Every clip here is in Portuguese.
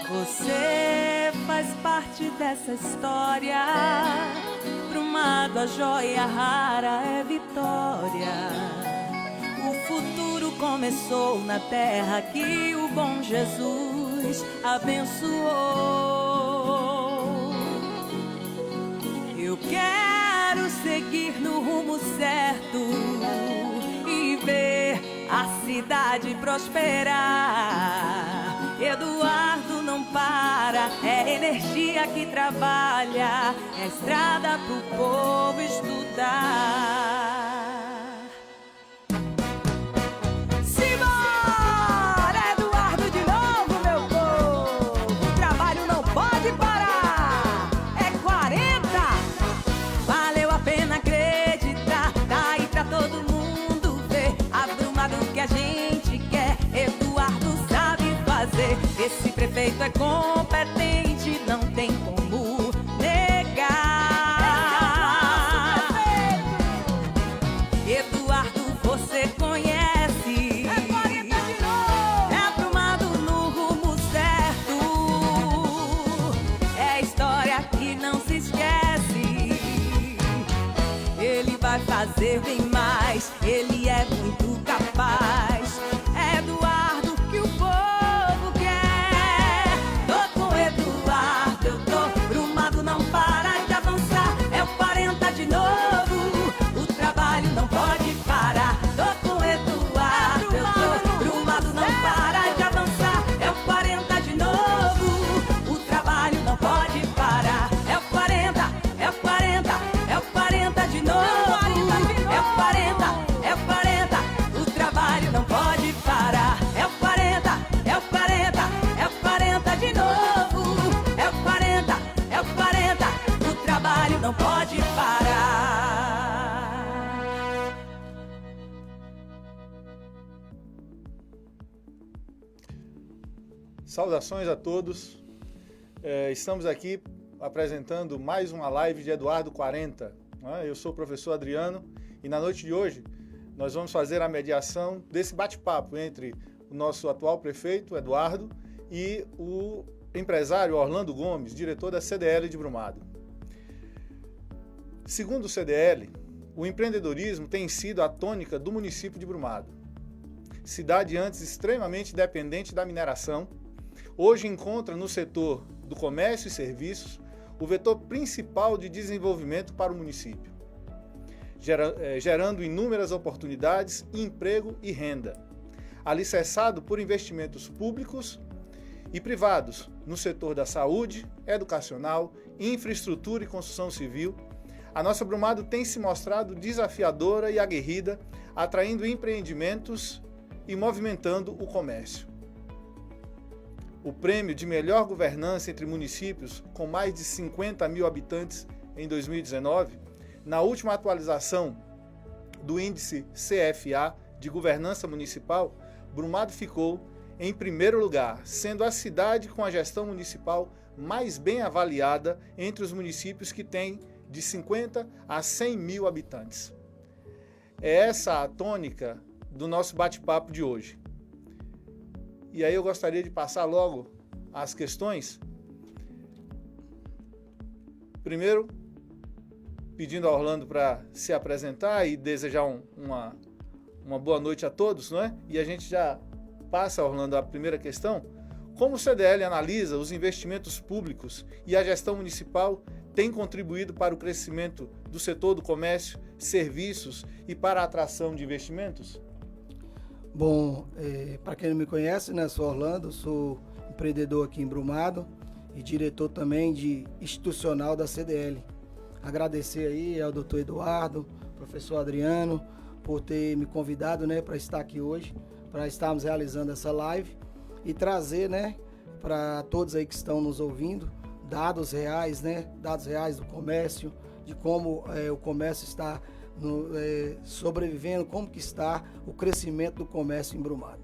Você faz parte dessa história. Brumado, a joia rara é vitória. O futuro começou na terra que o bom Jesus abençoou. Eu quero seguir no rumo certo e ver a cidade prosperar. Eduardo não para, é energia que trabalha, é estrada pro povo estudar. Simbora, Eduardo de novo, meu povo. O trabalho não pode parar, é 40. Valeu a pena acreditar, tá aí pra todo mundo ver. Abrumado que a gente quer, Eduardo sabe fazer. Esse prefeito é competente, não tem como negar. Eduardo, você conhece. É 40 de novo. É Brumado no rumo certo. É história que não se esquece. Ele vai fazer bem mais, ele é muito capaz. É Eduardo que o povo quer. Tô com Eduardo, eu tô. Brumado não para de avançar. É o 40 de novo, o trabalho não pode parar. Tô com Eduardo, eu tô. Brumado não para de avançar. É o 40 de novo, o trabalho não pode parar. É o 40, é o 40, é o 40 de novo. É o 40, é o 40, o trabalho não pode parar. É o 40, é o 40, é o 40 de novo. É o 40, é o 40, o trabalho não pode parar. Saudações a todos. Estamos aqui apresentando mais uma live de Eduardo 40. Eu sou o professor Adriano e na noite de hoje nós vamos fazer a mediação desse bate-papo entre o nosso atual prefeito, Eduardo, e o empresário Orlando Gomes, diretor da CDL de Brumado. Segundo o CDL, o empreendedorismo tem sido a tônica do município de Brumado. Cidade antes extremamente dependente da mineração, hoje encontra no setor do comércio e serviços o vetor principal de desenvolvimento para o município, gerando inúmeras oportunidades, emprego e renda, alicerçado por investimentos públicos e privados no setor da saúde, educacional, infraestrutura e construção civil. A nossa Brumado tem se mostrado desafiadora e aguerrida, atraindo empreendimentos e movimentando o comércio. O prêmio de melhor governança entre municípios com mais de 50 mil habitantes em 2019, na última atualização do índice CFA de governança municipal, Brumado ficou em primeiro lugar, sendo a cidade com a gestão municipal mais bem avaliada entre os municípios que têm de 50 a 100 mil habitantes. É essa a tônica do nosso bate-papo de hoje. E aí eu gostaria de passar logo às questões. Primeiro, pedindo a Orlando para se apresentar e desejar uma boa noite a todos, não é? E a gente já passa, Orlando, a primeira questão. Como o CDL analisa os investimentos públicos e a gestão municipal tem contribuído para o crescimento do setor do comércio, serviços e para a atração de investimentos? Bom, para quem não me conhece, né, sou Orlando, sou empreendedor aqui em Brumado e diretor também de institucional da CDL. Agradecer aí ao doutor Eduardo, professor Adriano, por ter me convidado, né, para estar aqui hoje, para estarmos realizando essa live e trazer, né, para todos aí que estão nos ouvindo, dados reais, né, dados reais do comércio, de como o comércio está sobrevivendo, como que está o crescimento do comércio em Brumado.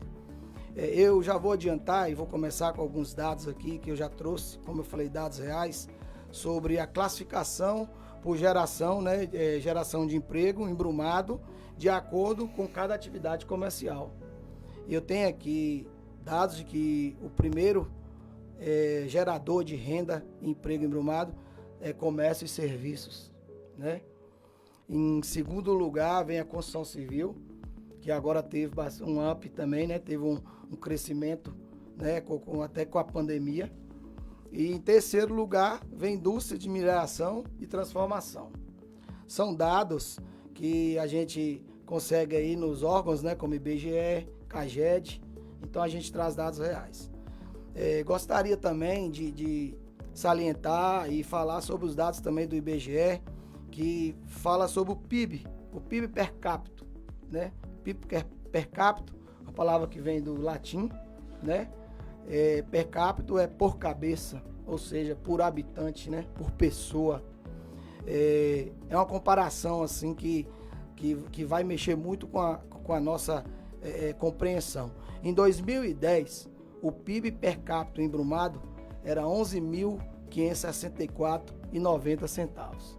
Eu já vou adiantar e vou começar com alguns dados aqui que eu já trouxe, como eu falei, dados reais, sobre a classificação por geração, né, geração de emprego em Brumado, de acordo com cada atividade comercial. E eu tenho aqui dados de que o primeiro gerador de renda e emprego em Brumado é comércio e serviços, né? Em segundo lugar vem a construção civil, que agora teve um up também, né? Teve um crescimento, né? Até com a pandemia. E em terceiro lugar vem indústria de mineração e transformação. São dados que a gente consegue aí nos órgãos, né? Como IBGE, CAGED. Então a gente traz dados reais. Gostaria também de salientar e falar sobre os dados também do IBGE, que fala sobre o PIB per capita, né? PIB per capita, uma palavra que vem do latim, né? Per capita é por cabeça, ou seja, por habitante, né? Por pessoa. É uma comparação assim que vai mexer muito com a nossa compreensão. Em 2010, o PIB per capita em Brumado era 11.564,90 centavos.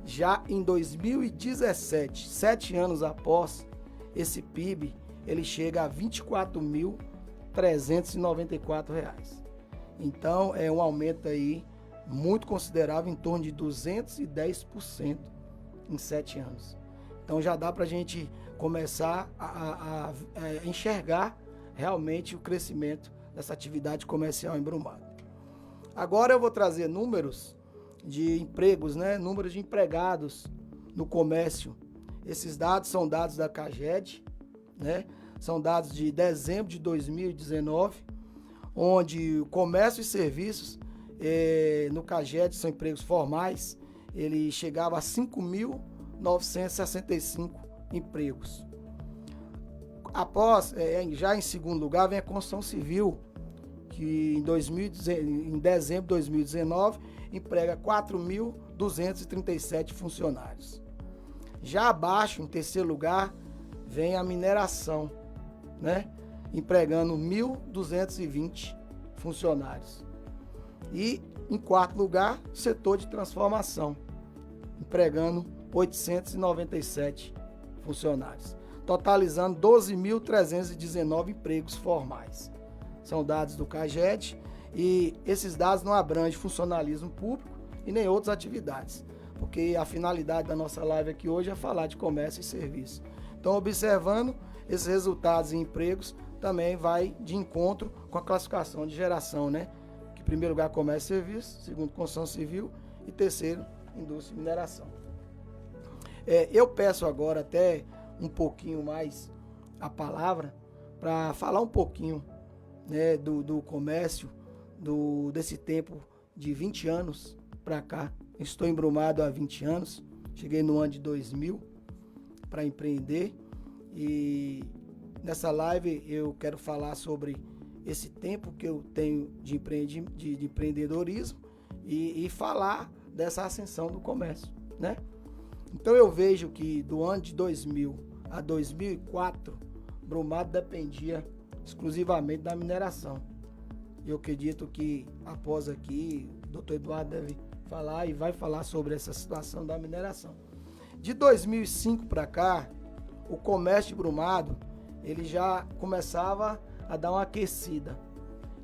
Já em 2017, 7 anos após, esse PIB ele chega a R$ 24.394. Então é um aumento aí muito considerável, em torno de 210% em 7 anos. Então já dá para a gente começar a enxergar realmente o crescimento dessa atividade comercial em Brumado. Agora eu vou trazer números de empregos, né? Números de empregados no comércio. Esses dados são dados da CAGED, né? São dados de dezembro de 2019, onde o comércio e serviços no CAGED, são empregos formais, ele chegava a 5.965 empregos. Após, já em segundo lugar, vem a construção civil, que em dezembro de 2019 emprega 4.237 funcionários. Já abaixo, em terceiro lugar, vem a mineração, né? Empregando 1.220 funcionários. E em quarto lugar, setor de transformação, empregando 897 funcionários, totalizando 12.319 empregos formais. São dados do CAGED e esses dados não abrangem funcionalismo público e nem outras atividades, porque a finalidade da nossa live aqui hoje é falar de comércio e serviço. Então, observando esses resultados em empregos, também vai de encontro com a classificação de geração, né? Que em primeiro lugar, comércio e serviço, segundo, construção civil e terceiro, indústria e mineração. Eu peço agora até um pouquinho mais a palavra para falar um pouquinho, né, do comércio, desse tempo de 20 anos para cá. Estou em Brumado há 20 anos, cheguei no ano de 2000 para empreender e nessa live eu quero falar sobre esse tempo que eu tenho de empreendedorismo e falar dessa ascensão do comércio, né? Então eu vejo que do ano de 2000 a 2004, Brumado dependia exclusivamente da mineração. Eu acredito que após aqui, o doutor Eduardo deve falar e vai falar sobre essa situação da mineração. De 2005 para cá, o comércio de Brumado, ele já começava a dar uma aquecida.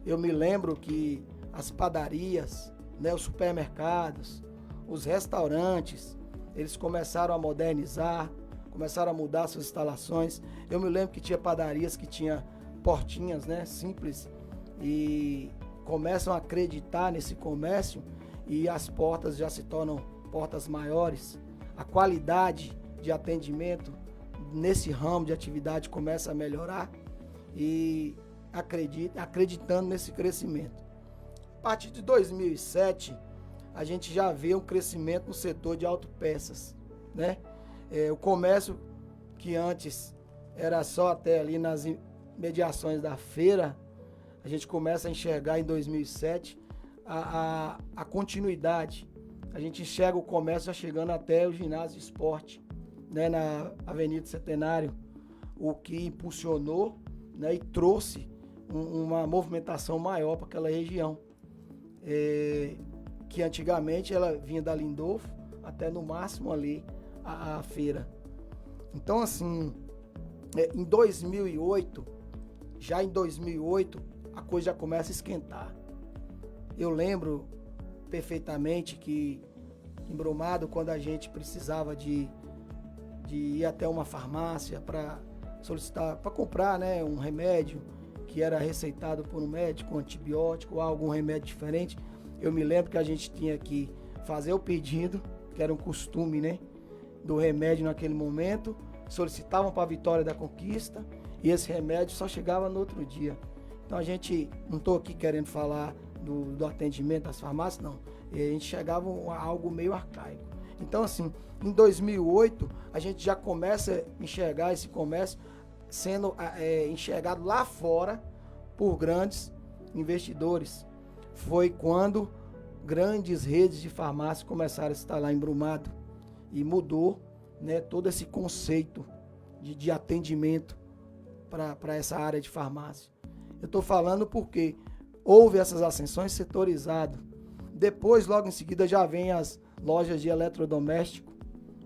Eu me lembro que as padarias, né, os supermercados, os restaurantes, eles começaram a modernizar, começaram a mudar suas instalações. Eu me lembro que tinha padarias que tinha portinhas, né, simples, e começam a acreditar nesse comércio e as portas já se tornam portas maiores. A qualidade de atendimento nesse ramo de atividade começa a melhorar e acreditando nesse crescimento. A partir de 2007, a gente já vê um crescimento no setor de autopeças, né? O comércio que antes era só até ali nas mediações da feira, a gente começa a enxergar em 2007 a continuidade. A gente enxerga o comércio já chegando até o ginásio de esporte, né, na Avenida Centenário, o que impulsionou, né, e trouxe uma movimentação maior para aquela região, que antigamente ela vinha da Lindolfo até no máximo ali a feira. Então assim, em 2008 já em 2008, a coisa já começa a esquentar. Eu lembro perfeitamente que em Brumado, quando a gente precisava de ir até uma farmácia para solicitar, para comprar, né, um remédio que era receitado por um médico, um antibiótico ou algum remédio diferente, eu me lembro que a gente tinha que fazer o pedido, que era um costume, né, do remédio naquele momento, solicitavam para a Vitória da Conquista e esse remédio só chegava no outro dia. Então a gente, não estou aqui querendo falar do atendimento das farmácias, não. A gente chegava a algo meio arcaico. Então assim, em 2008 a gente já começa a enxergar esse comércio sendo enxergado lá fora por grandes investidores. Foi quando grandes redes de farmácias começaram a instalar em Brumado e mudou, né, todo esse conceito de atendimento para essa área de farmácia. Eu estou falando porque houve essas ascensões setorizadas. Depois, logo em seguida, já vem as lojas de eletrodoméstico.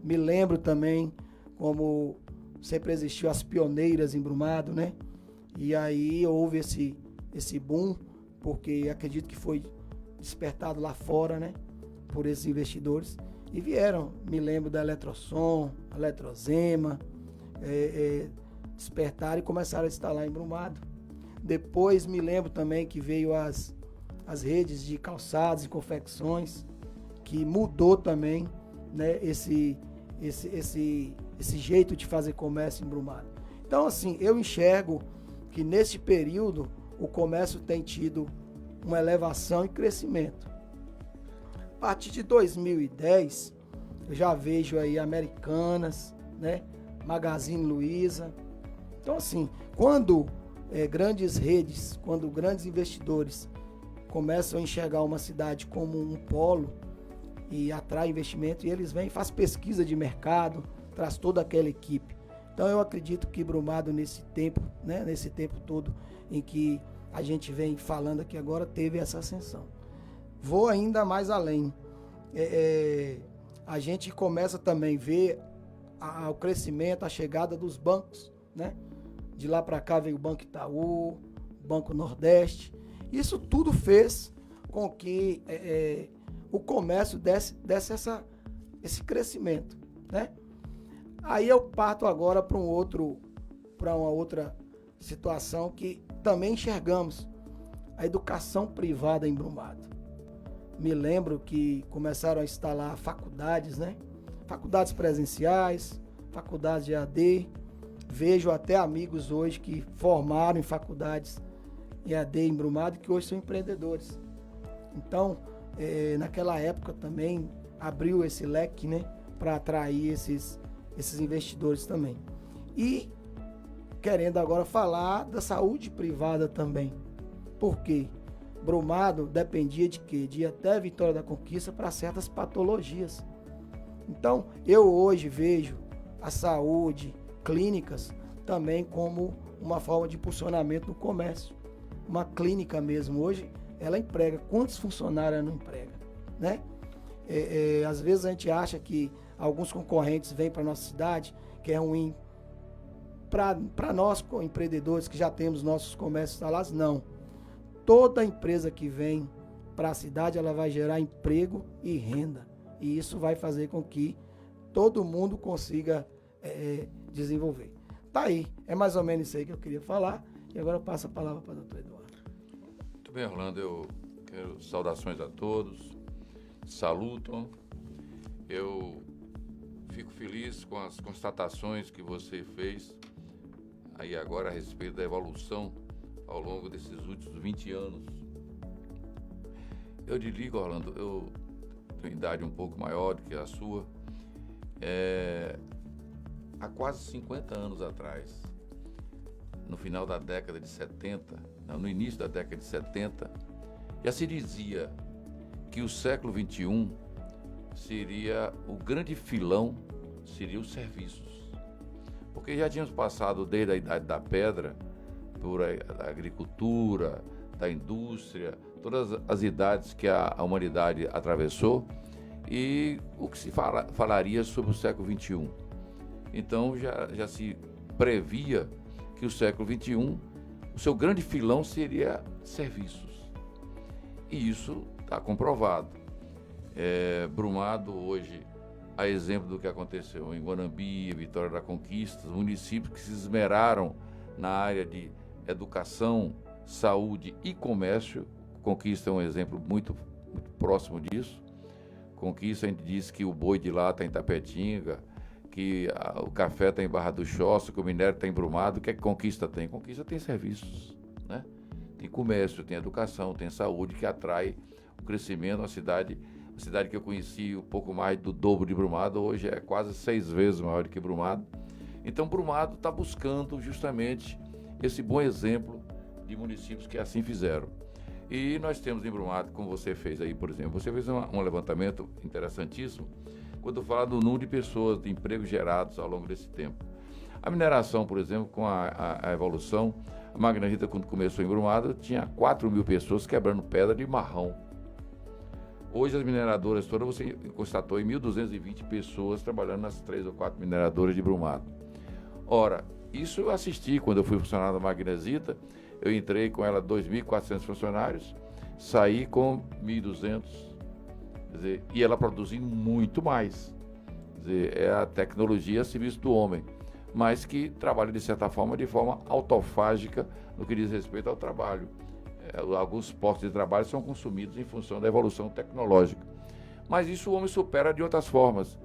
Me lembro também como sempre existiu as pioneiras em Brumado, né? E aí houve esse boom, porque acredito que foi despertado lá fora, né? Por esses investidores. E vieram, me lembro da Eletrosom, Eletrozema, despertaram e começaram a instalar em Brumado. Depois me lembro também que veio as redes de calçados e confecções, que mudou também, né, esse jeito de fazer comércio em Brumado. Então, assim, eu enxergo que nesse período o comércio tem tido uma elevação e crescimento. A partir de 2010, eu já vejo aí Americanas, né, Magazine Luiza. Então, assim, quando grandes redes, quando grandes investidores começam a enxergar uma cidade como um polo e atrai investimento, e eles vêm e fazem pesquisa de mercado, traz toda aquela equipe. Então eu acredito que Brumado nesse tempo, né, nesse tempo todo em que a gente vem falando aqui agora, teve essa ascensão. Vou ainda mais além. A gente começa também a ver o crescimento, a chegada dos bancos, né? De lá para cá veio o Banco Itaú, Banco Nordeste. Isso tudo fez com que o comércio desse esse crescimento, né? Aí eu parto agora para uma outra situação que também enxergamos, a educação privada em Brumado. Me lembro que começaram a instalar faculdades, né? Faculdades presenciais, faculdades de EAD. Vejo até amigos hoje que formaram em faculdades EAD em Brumado, que hoje são empreendedores. Então, naquela época também abriu esse leque, né, para atrair esses investidores também. E querendo agora falar da saúde privada também. Por quê? Brumado dependia de quê? De ir até Vitória da Conquista para certas patologias. Então, eu hoje vejo a saúde, clínicas, também como uma forma de impulsionamento no comércio. Uma clínica mesmo, hoje, ela emprega. Quantos funcionários não emprega, né? Às vezes a gente acha que alguns concorrentes vêm para a nossa cidade, que é ruim para nós, empreendedores, que já temos nossos comércios instalados. Não. Toda empresa que vem para a cidade, ela vai gerar emprego e renda. E isso vai fazer com que todo mundo consiga desenvolver. Tá aí. É mais ou menos isso aí que eu queria falar. E agora eu passo a palavra para o doutor Eduardo. Muito bem, Orlando. Eu quero saudações a todos. Salutam. Eu fico feliz com as constatações que você fez aí agora a respeito da evolução ao longo desses últimos 20 anos. Eu digo, Orlando, eu tenho idade um pouco maior do que a sua. Há quase 50 anos atrás, no final da década de 70, no início da década de 70, já se dizia que o século XXI seria o grande filão, seria os serviços. Porque já tínhamos passado desde a Idade da Pedra, por a agricultura, da indústria, todas as idades que a humanidade atravessou, e o que se falaria sobre o século XXI. Então já se previa que o século XXI o seu grande filão seria serviços. E isso está comprovado. Brumado hoje, a exemplo do que aconteceu em Guanambi, Vitória da Conquista, municípios que se esmeraram na área de educação, saúde e comércio. Conquista é um exemplo muito, muito próximo disso. Conquista, a gente diz que o boi de lá está em Tapetinga, que o café está em Barra do Choça, que o minério está em Brumado. O que é que Conquista tem? Conquista tem serviços, né? Tem comércio, tem educação, tem saúde, que atrai o crescimento. Uma cidade que eu conheci um pouco mais do dobro de Brumado, hoje é quase 6 vezes maior do que Brumado. Então, Brumado está buscando justamente esse bom exemplo de municípios que assim fizeram. E nós temos em Brumado, como você fez aí, por exemplo, você fez um levantamento interessantíssimo quando fala do número de pessoas, de empregos gerados ao longo desse tempo. A mineração, por exemplo, com a evolução, a Magna Rita, quando começou em Brumado, tinha 4.000 pessoas quebrando pedra de marrão. Hoje as mineradoras todas, você constatou em 1.220 pessoas trabalhando nas 3 ou 4 mineradoras de Brumado. Ora, isso eu assisti quando eu fui funcionário da Magnesita. Eu entrei com ela 2.400 funcionários, saí com 1.200, quer dizer, e ela produzindo muito mais. Quer dizer, é a tecnologia a serviço do homem, mas que trabalha de certa forma, de forma autofágica no que diz respeito ao trabalho. Alguns postos de trabalho são consumidos em função da evolução tecnológica. Mas isso o homem supera de outras formas.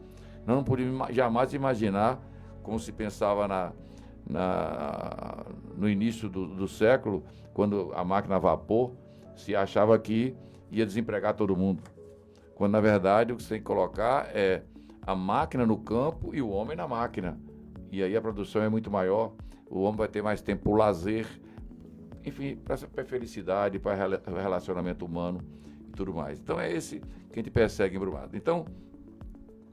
Nós não podíamos jamais imaginar, como se pensava no início do século, quando a máquina a vapor, se achava que ia desempregar todo mundo. Quando, na verdade, o que você tem que colocar é a máquina no campo e o homem na máquina. E aí a produção é muito maior, o homem vai ter mais tempo para o lazer, enfim, para a felicidade, para o relacionamento humano e tudo mais. Então é esse que a gente persegue em Brumado. Então,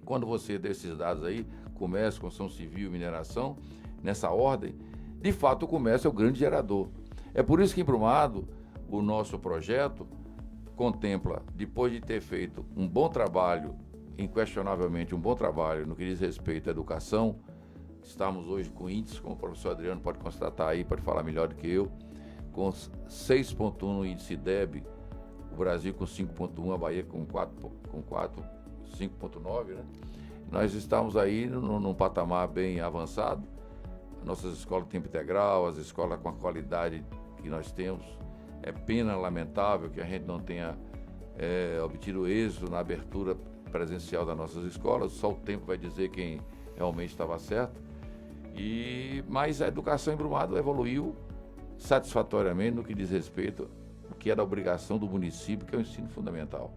quando você dê esses dados aí, comércio, construção civil, mineração, nessa ordem, de fato o comércio é o grande gerador. É por isso que em Brumado, o nosso projeto contempla, depois de ter feito um bom trabalho, inquestionavelmente um bom trabalho no que diz respeito à educação, estamos hoje com índices, como o professor Adriano pode constatar aí, pode falar melhor do que eu, com 6,1 no índice DEB, o Brasil com 5,1, a Bahia com 5,9, né? Nós estamos aí num patamar bem avançado. Nossas escolas de tempo integral, as escolas com a qualidade que nós temos. É pena, lamentável, que a gente não tenha obtido êxito na abertura presencial das nossas escolas. Só o tempo vai dizer quem realmente estava certo. Mas a educação em Brumado evoluiu satisfatoriamente no que diz respeito ao que era a obrigação do município, que é o ensino fundamental.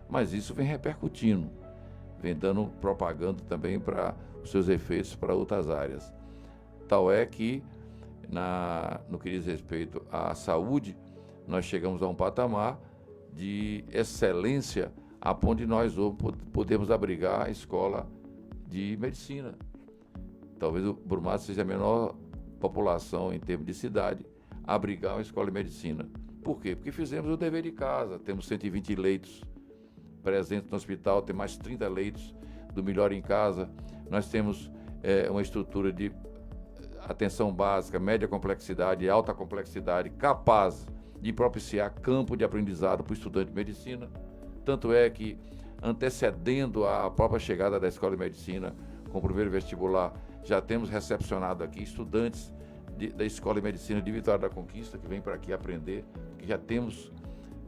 Mas isso vem repercutindo, vem dando propaganda também para os seus efeitos para outras áreas. Tal é que, no que diz respeito à saúde, nós chegamos a um patamar de excelência, a ponto de nós podemos abrigar a escola de medicina. Talvez o Brumado seja a menor população em termos de cidade a abrigar uma escola de medicina. Por quê? Porque fizemos o dever de casa, temos 120 leitos presentes no hospital, tem mais 30 leitos do Melhor em Casa, nós temos uma estrutura de atenção básica, média complexidade e alta complexidade, capaz de propiciar campo de aprendizado para o estudante de medicina. Tanto é que, antecedendo a própria chegada da Escola de Medicina, com o primeiro vestibular, já temos recepcionado aqui estudantes da Escola de Medicina de Vitória da Conquista, que vêm para aqui aprender, que já temos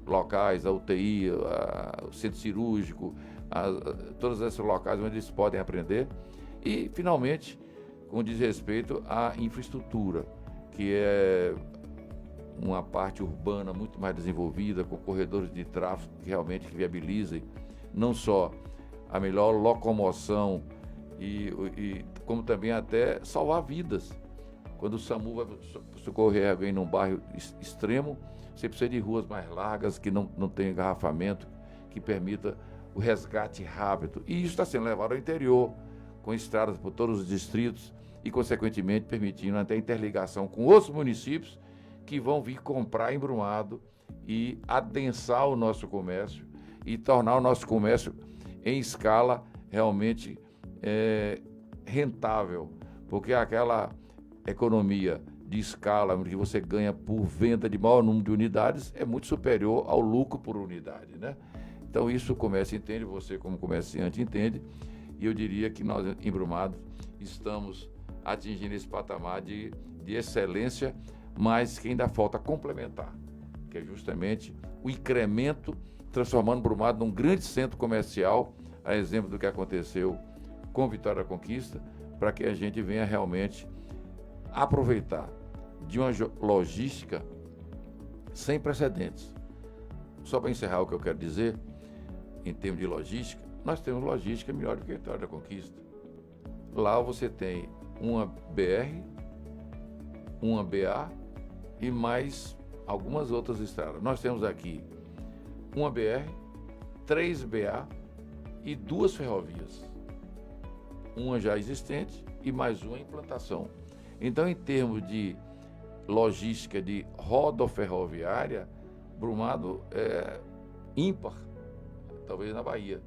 locais, a UTI, o centro cirúrgico, todos esses locais onde eles podem aprender. E, finalmente, com diz respeito à infraestrutura, que é uma parte urbana muito mais desenvolvida, com corredores de tráfego que realmente viabilizem não só a melhor locomoção como também até salvar vidas. Quando o SAMU vai socorrer alguém num bairro extremo, você precisa de ruas mais largas, que não tem engarrafamento, que permita o resgate rápido. E isso está sendo levado ao interior, com estradas por todos os distritos e, consequentemente, permitindo até interligação com outros municípios que vão vir comprar em Brumado e adensar o nosso comércio e tornar o nosso comércio em escala realmente rentável, porque aquela economia de escala, que você ganha por venda de maior número de unidades, é muito superior ao lucro por unidade, né? Então isso o comércio entende, você como comerciante entende, e eu diria que nós em Brumado estamos atingindo esse patamar de excelência, mas que ainda falta complementar, que é justamente o incremento, transformando Brumado num grande centro comercial, a exemplo do que aconteceu com Vitória da Conquista, para que a gente venha realmente aproveitar de uma logística sem precedentes. Só para encerrar o que eu quero dizer, em termos de logística, nós temos logística melhor do que Vitória da Conquista. Lá você tem uma BR, uma BA e mais algumas outras estradas. Nós temos aqui uma BR, 3 BA e 2 ferrovias. Uma já existente e mais uma em implantação. Então, em termos de logística de rodoferroviária, Brumado é ímpar, talvez na Bahia.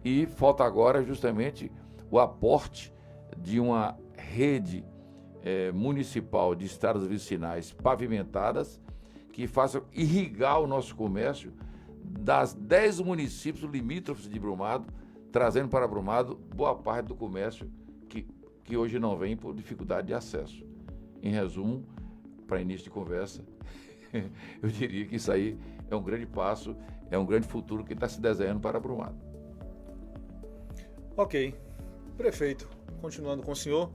E falta agora justamente o aporte de uma rede municipal de estradas vicinais pavimentadas que faça irrigar o nosso comércio das 10 municípios limítrofes de Brumado, trazendo para Brumado boa parte do comércio que hoje não vem por dificuldade de acesso. Em resumo, para início de conversa, eu diria que isso aí é um grande passo, é um grande futuro que está se desenhando para Brumado. Ok. Prefeito, continuando com o senhor,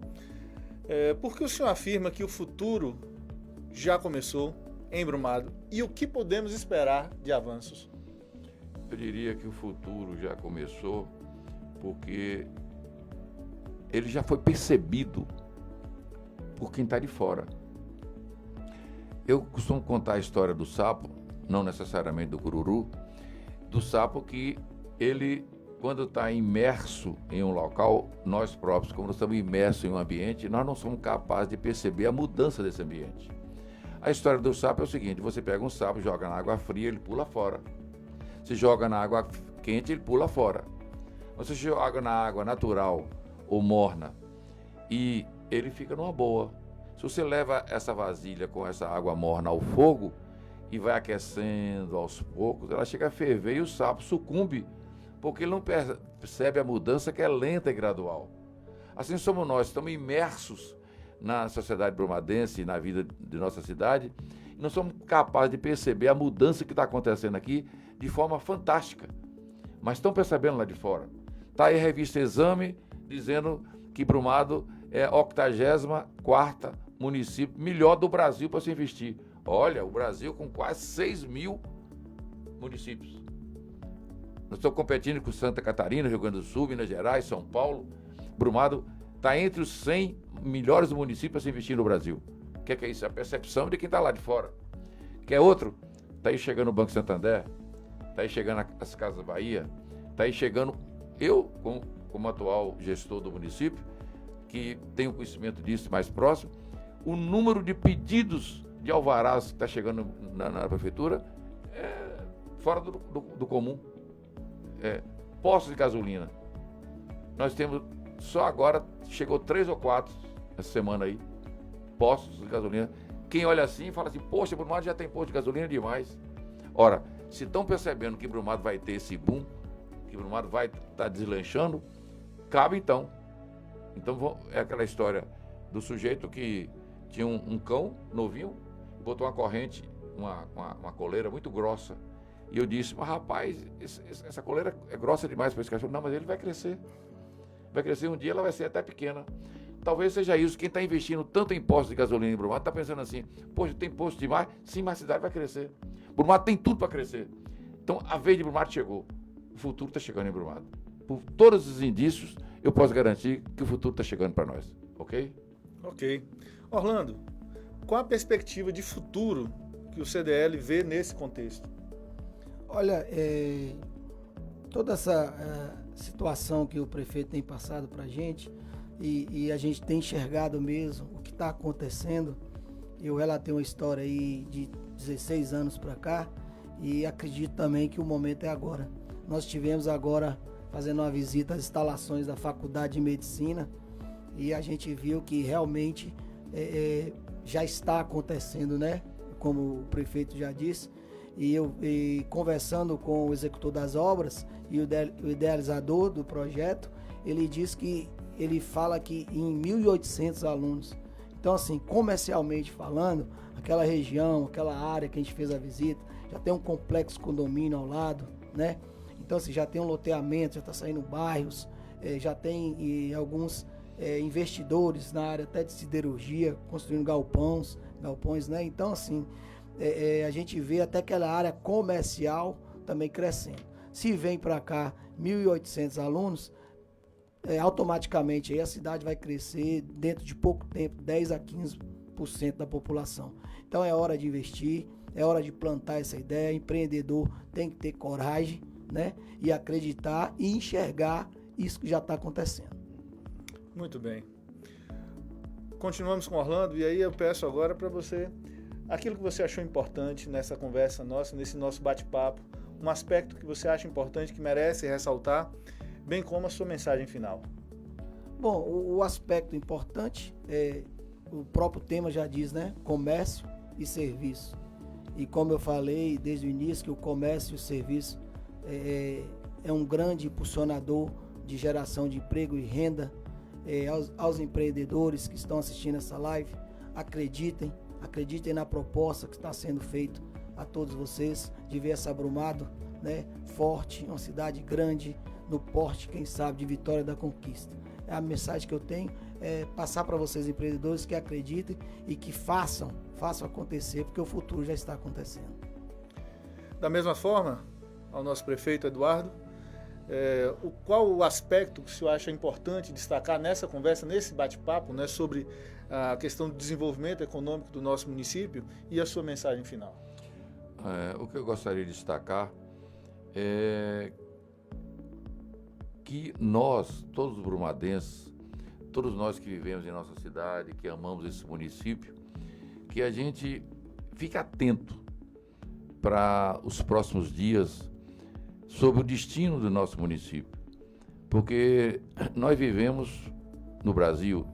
por que o senhor afirma que o futuro já começou em Brumado e o que podemos esperar de avanços? Eu diria que o futuro já começou porque ele já foi percebido por quem está de fora. Eu costumo contar a história do sapo, não necessariamente do cururu, do sapo que ele, quando está imerso em um local, nós próprios, como nós estamos imersos em um ambiente, nós não somos capazes de perceber a mudança desse ambiente. A história do sapo é o seguinte: você pega um sapo, joga na água fria, ele pula fora. Se joga na água quente, ele pula fora. Você joga na água natural ou morna e ele fica numa boa. Se você leva essa vasilha com essa água morna ao fogo e vai aquecendo aos poucos, ela chega a ferver e o sapo sucumbe, porque ele não percebe a mudança, que é lenta e gradual. Assim somos nós, estamos imersos na sociedade brumadense e na vida de nossa cidade, e não somos capazes de perceber a mudança que está acontecendo aqui de forma fantástica. Mas estão percebendo lá de fora. Está aí a revista Exame dizendo que Brumado é a 84º município melhor do Brasil para se investir. Olha, o Brasil com quase 6 mil municípios. Nós estamos competindo com Santa Catarina, Rio Grande do Sul, Minas Gerais, São Paulo. Brumado está entre os 100 melhores municípios para se investir no Brasil. O que é isso? A percepção de quem está lá de fora. Quer outro? Está aí chegando o Banco Santander, está aí chegando as Casas Bahia, está aí chegando eu, como atual gestor do município, que tenho conhecimento disso mais próximo, o número de pedidos de alvarás que está chegando na prefeitura é fora do comum. Postos de gasolina. Nós temos, só agora, chegou 3 ou 4 essa semana aí, postos de gasolina. Quem olha assim fala assim: poxa, Brumado já tem posto de gasolina demais. Ora, se estão percebendo que Brumado vai ter esse boom, que Brumado vai estar deslanchando, cabe então. Então é aquela história do sujeito que tinha um cão novinho, botou uma corrente, uma coleira muito grossa. E eu disse: mas rapaz, essa coleira é grossa demais para esse cachorro. Não, mas ele vai crescer. Vai crescer um dia, ela vai ser até pequena. Talvez seja isso. Quem está investindo tanto em postos de gasolina em Brumado está pensando assim: poxa, tem posto demais? Sim, mas a cidade vai crescer. Brumado tem tudo para crescer. Então a vez de Brumado chegou. O futuro está chegando em Brumado. Por todos os indícios, eu posso garantir que o futuro está chegando para nós. Ok? Ok. Orlando, qual a perspectiva de futuro que o CDL vê nesse contexto? Olha, toda essa situação que o prefeito tem passado para a gente, e a gente tem enxergado mesmo o que está acontecendo. Eu relatei uma história aí de 16 anos para cá e acredito também que o momento é agora. Nós tivemos agora fazendo uma visita às instalações da Faculdade de Medicina e a gente viu que realmente já está acontecendo, né? Como o prefeito já disse, e conversando com o executor das obras e o idealizador do projeto, ele diz que ele fala que em 1.800 alunos. Então, assim, comercialmente falando, aquela região, aquela área que a gente fez a visita, já tem um complexo condomínio ao lado, né? Então, assim, já tem um loteamento, já está saindo bairros, já tem alguns investidores na área até de siderurgia, construindo galpões, né? Então, assim, a gente vê até aquela área comercial também crescendo. Se vem para cá 1.800 alunos, automaticamente aí a cidade vai crescer dentro de pouco tempo, 10 a 15% da população. Então é hora de investir, é hora de plantar essa ideia. Empreendedor tem que ter coragem, né? E acreditar e enxergar isso que já está acontecendo. Muito bem. Continuamos com Orlando, e aí eu peço agora para você, aquilo que você achou importante nessa conversa nossa, nesse nosso bate-papo, um aspecto que você acha importante, que merece ressaltar, bem como a sua mensagem final. Bom, o aspecto importante, o próprio tema já diz, né? Comércio e serviço. E como eu falei desde o início, que o comércio e o serviço é um grande impulsionador de geração de emprego e renda. Aos empreendedores que estão assistindo essa live, acreditem na proposta que está sendo feita a todos vocês, de Viver Brumado, né? Forte, uma cidade grande, no porte, quem sabe, de Vitória da Conquista. A mensagem que eu tenho é passar para vocês, empreendedores, que acreditem e que façam acontecer, porque o futuro já está acontecendo. Da mesma forma, ao nosso prefeito Eduardo, qual o aspecto que o senhor acha importante destacar nessa conversa, nesse bate-papo, né, sobre a questão do desenvolvimento econômico do nosso município, e a sua mensagem final? O que eu gostaria de destacar é que nós, todos os brumadenses, todos nós que vivemos em nossa cidade, que amamos esse município, que a gente fique atento para os próximos dias sobre o destino do nosso município. Porque nós vivemos no Brasil,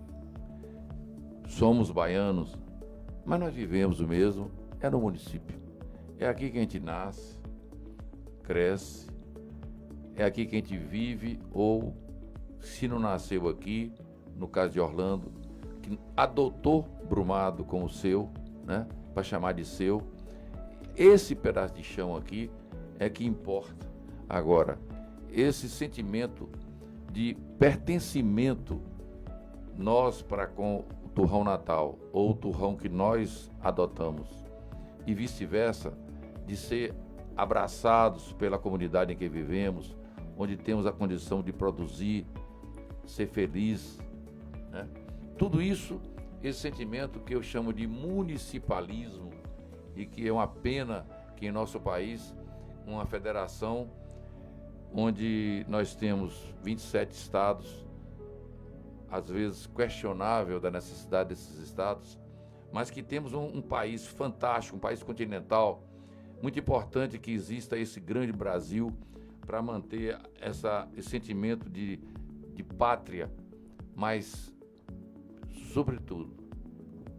somos baianos, mas nós vivemos o mesmo, no município. É aqui que a gente nasce, cresce, é aqui que a gente vive, ou se não nasceu aqui, no caso de Orlando, que adotou Brumado como seu, né, para chamar de seu. Esse pedaço de chão aqui é que importa. Agora, esse sentimento de pertencimento nós para com o Turrão Natal, ou o Turrão que nós adotamos, e vice-versa, de ser abraçados pela comunidade em que vivemos, onde temos a condição de produzir, ser feliz, né? Tudo isso, esse sentimento que eu chamo de municipalismo, e que é uma pena que em nosso país, uma federação onde nós temos 27 estados, às vezes questionável da necessidade desses estados, mas que temos um país fantástico, um país continental, muito importante que exista esse grande Brasil para manter esse sentimento de pátria, mas, sobretudo,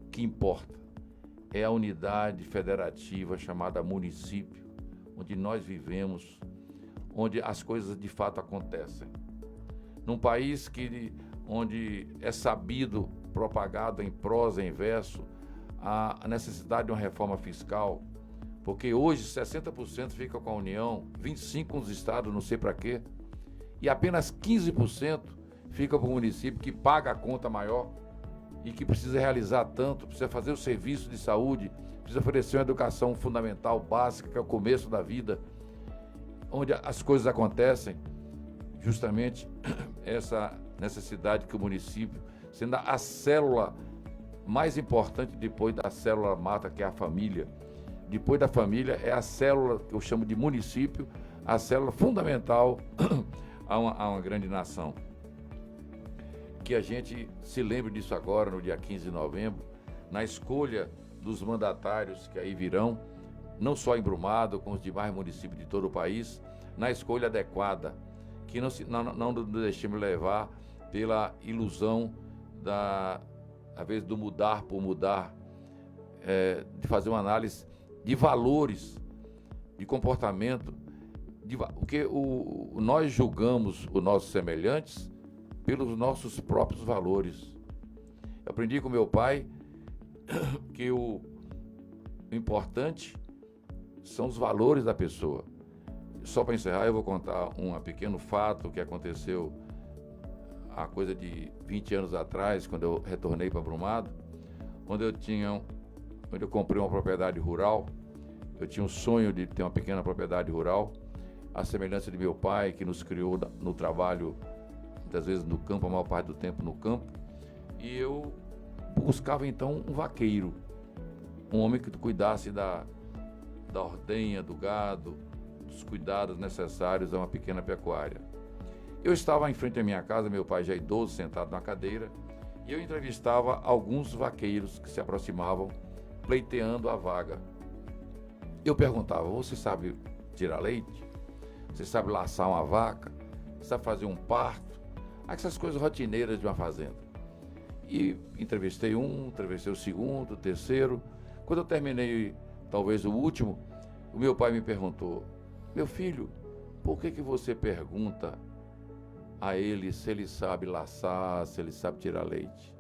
o que importa é a unidade federativa chamada município, onde nós vivemos, onde as coisas de fato acontecem. Num país onde é sabido, propagado em prosa, em verso, a necessidade de uma reforma fiscal, porque hoje 60% fica com a União, 25% com os estados, não sei para quê, e apenas 15% fica para o município, que paga a conta maior e que precisa realizar tanto, precisa fazer o serviço de saúde, precisa oferecer uma educação fundamental, básica, que é o começo da vida, onde as coisas acontecem, justamente essa necessidade que o município, sendo a célula mais importante depois da célula mata, que é a família, depois da família é a célula que eu chamo de município, a célula fundamental a uma grande nação. Que a gente se lembre disso agora, no dia 15 de novembro, na escolha dos mandatários que aí virão, não só em Brumado, com os demais municípios de todo o país, na escolha adequada, que não nos deixemos levar pela ilusão às vezes, do mudar por mudar, de fazer uma análise de valores, de comportamento, porque nós julgamos os nossos semelhantes pelos nossos próprios valores. Eu aprendi com meu pai que o importante são os valores da pessoa. Só para encerrar, eu vou contar um pequeno fato que aconteceu há coisa de 20 anos atrás, quando eu retornei para Brumado, quando eu comprei uma propriedade rural. Eu tinha um sonho de ter uma pequena propriedade rural, à semelhança de meu pai, que nos criou no trabalho, muitas vezes no campo, a maior parte do tempo no campo. E eu buscava então um vaqueiro, um homem que cuidasse da ordenha, do gado, dos cuidados necessários a uma pequena pecuária. Eu estava em frente à minha casa, meu pai já idoso, sentado na cadeira, e eu entrevistava alguns vaqueiros que se aproximavam, pleiteando a vaga. Eu perguntava: você sabe tirar leite? Você sabe laçar uma vaca? Você sabe fazer um parto? Essas coisas rotineiras de uma fazenda. E entrevistei o segundo, o terceiro. Quando eu terminei, talvez o último, o meu pai me perguntou: meu filho, por que você pergunta a ele se ele sabe laçar, se ele sabe tirar leite?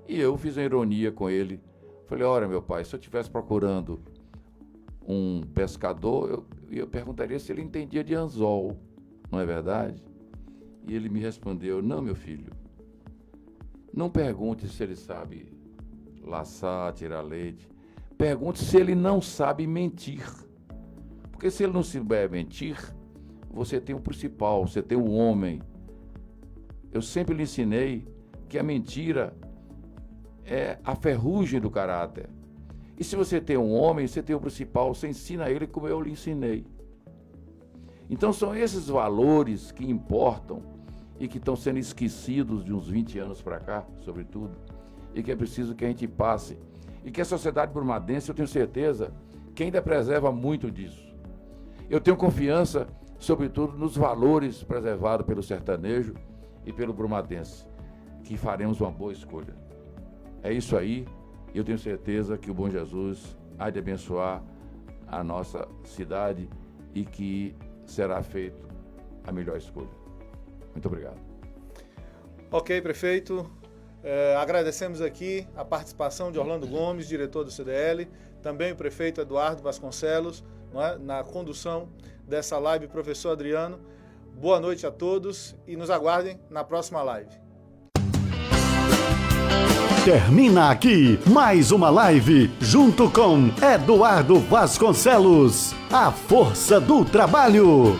E eu fiz uma ironia com ele. Falei: olha, meu pai, se eu estivesse procurando um pescador, eu perguntaria se ele entendia de anzol, não é verdade? E ele me respondeu: não, meu filho, não pergunte se ele sabe laçar, tirar leite. Pergunte se ele não sabe mentir. Porque se ele não souber mentir, você tem o principal, você tem o homem. Eu sempre lhe ensinei que a mentira é a ferrugem do caráter. E se você tem um homem, você tem o principal, você ensina ele como eu lhe ensinei. Então são esses valores que importam e que estão sendo esquecidos de uns 20 anos para cá, sobretudo, e que é preciso que a gente passe. E que a sociedade brumadense, eu tenho certeza, que ainda preserva muito disso. Eu tenho confiança, sobretudo, nos valores preservados pelo sertanejo e pelo brumadense, que faremos uma boa escolha. É isso aí. Eu tenho certeza que o bom Jesus há de abençoar a nossa cidade e que será feita a melhor escolha. Muito obrigado. Ok, prefeito. Agradecemos aqui a participação de Orlando Gomes, diretor do CDL, também o prefeito Eduardo Vasconcelos, não é? Na condução dessa live, professor Adriano. Boa noite a todos e nos aguardem na próxima live. Termina aqui mais uma live junto com Eduardo Vasconcelos, a força do trabalho.